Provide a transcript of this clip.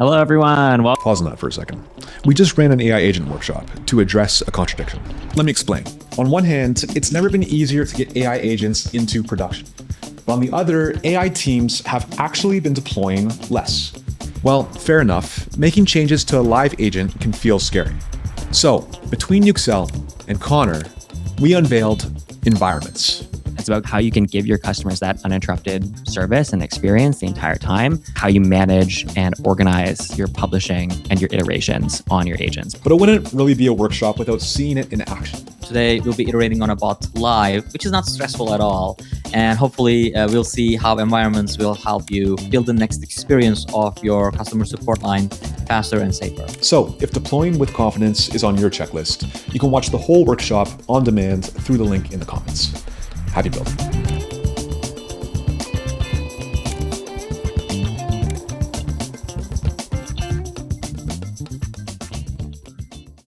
Hello, everyone. Well, Pause on that for a second. We just ran an AI agent workshop to address a contradiction. Let me explain. On one hand, it's never been easier to get AI agents into production. But on the other, AI teams have actually been deploying less. Well, fair enough. Making changes to a live agent can feel scary. So, between Yüksel and Connor, we unveiled environments. it's about how you can give your customers that uninterrupted service and experience the entire time, how you manage and organize your publishing and your iterations on your agents. But it wouldn't really be a workshop without seeing it in action. Today, we'll be iterating on a bot live, which is not stressful at all. And hopefully, we'll see how environments will help you build the next experience of your customer support line faster and safer. So, if deploying with confidence is on your checklist, you can watch the whole workshop on demand through the link in the comments. Happy building.